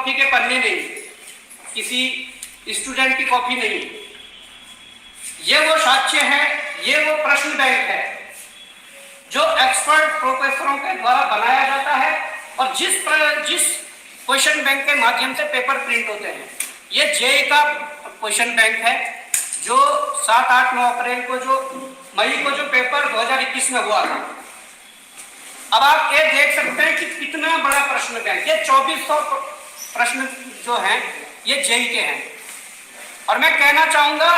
Copy के पन्ने नहीं, किसी स्टूडेंट की कॉपी नहीं, ये वो साक्ष्य है, ये वो प्रश्न बैंक है जो एक्सपर्ट प्रोफेसरों के द्वारा बनाया जाता है और जिस क्वेश्चन बैंक के माध्यम से पेपर प्रिंट होते हैं। ये जेईई का क्वेश्चन बैंक है जो 7, 8, 9 अप्रैल को मई को जो पेपर 2021 में हुआ था। अब आप ये देख सकते हैं कि कितना बड़ा प्रश्न बैंक, ये 2400 प्रश्न जो हैं ये जेईई के हैं। और मैं कहना चाहूंगा,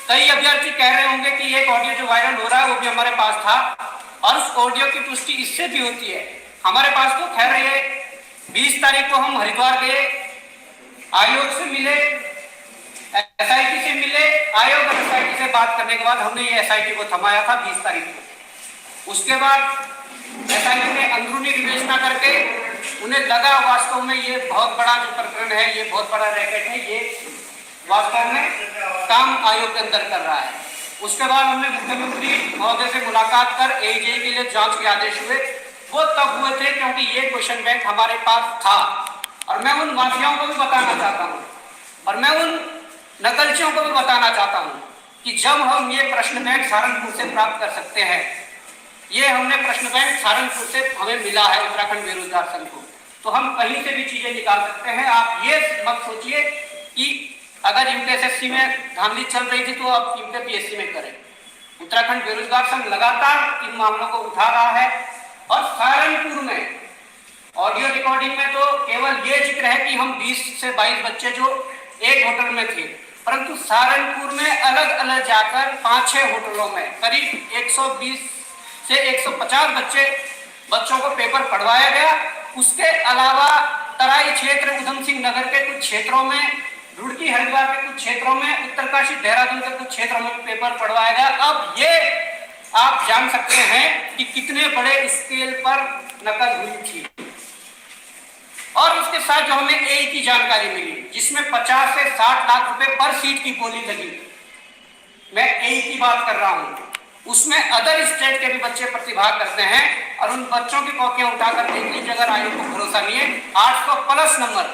कई अभ्यर्थी कह रहे होंगे कि एक ऑडियो जो वायरल हो रहा है वो भी हमारे पास था, और उस ऑडियो की पुष्टि इससे भी होती है। हमारे पास तो खैर ये 20 तारीख को हम हरिद्वार गए, आयोग से मिले, एसआईटी से मिले, आयोग और एसआईटी से बात करने के बाद हमने ये एसआईटी को थमाया था 20 तारीख को। उसके बाद एसआईटी ने अंदरूनी विवेचना करके उन्हें लगा वास्तव में ये बहुत बड़ा जो प्रकरण है, ये बहुत बड़ा रैकेट है, ये वास्तव में काम आयोग के अंदर कर रहा है। उसके बाद हमने मुख्यमंत्री महोदय से मुलाकात कर एजेई के लिए जांच के आदेश हुए, वो तब हुए थे क्योंकि ये क्वेश्चन बैंक हमारे पास था। और मैं उन माफियाओं को भी बताना चाहता हूँ और मैं उन नकलचियों को भी बताना चाहता हूँ कि जब हम ये प्रश्न बैंक सहारनपुर से प्राप्त कर सकते हैं, ये हमने प्रश्न बैंक सहारनपुर से हमें मिला है उत्तराखंड बेरोजगार संघ को, तो हम कहीं से भी चीजें निकाल सकते हैं। आप ये मत सोचिए कि अगर यूपीएसएससी में धांधली चल रही थी तो अब यूपीएससी में करें। उत्तराखंड बेरोजगार संघ लगातार इन मामलों को उठा रहा है और सहारनपुर में ऑडियो रिकॉर्डिंग में तो केवल ये जिक्र है कि हम 20 से 22 बच्चे जो एक होटल में थे, परंतु सहारनपुर में अलग अलग जाकर 5-6 होटलों में करीब 120 से 150 बच्चों को पेपर पढ़वाया गया। उसके अलावा तराई क्षेत्र, उधम सिंह नगर के कुछ क्षेत्रों में, रुड़की हरिद्वार के कुछ क्षेत्रों में, उत्तरकाशी देहरादून के कुछ क्षेत्रों में पेपर पढ़वाया गया। अब ये आप जान सकते हैं कि कितने बड़े स्केल पर नकल हुई थी। और उसके साथ जो हमें एई की जानकारी मिली जिसमें 50 से 60 लाख रुपए पर सीट की बोली लगी, मैं एई की बात कर रहा हूं, उसमें अदर स्टेट के भी बच्चे प्रतिभाग करते हैं और उन बच्चों की कॉपियां उठाकर देख लीजिए, अगर आयोग को भरोसा नहीं है। 800 प्लस नंबर,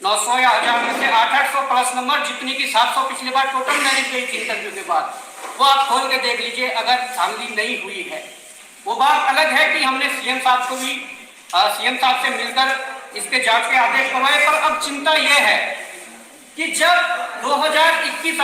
900 या 1000 में से 800 प्लस नंबर, जितनी की 700 पिछली बार टोटल मेरिट गई थी इंटरव्यू के बाद, वो आप खोल के देख लीजिए अगर धांधली नहीं हुई है। वो बात अलग है कि हमने सीएम साहब से मिलकर इसके जांच के आदेश करवाए, पर अब चिंता यह है कि जब 2021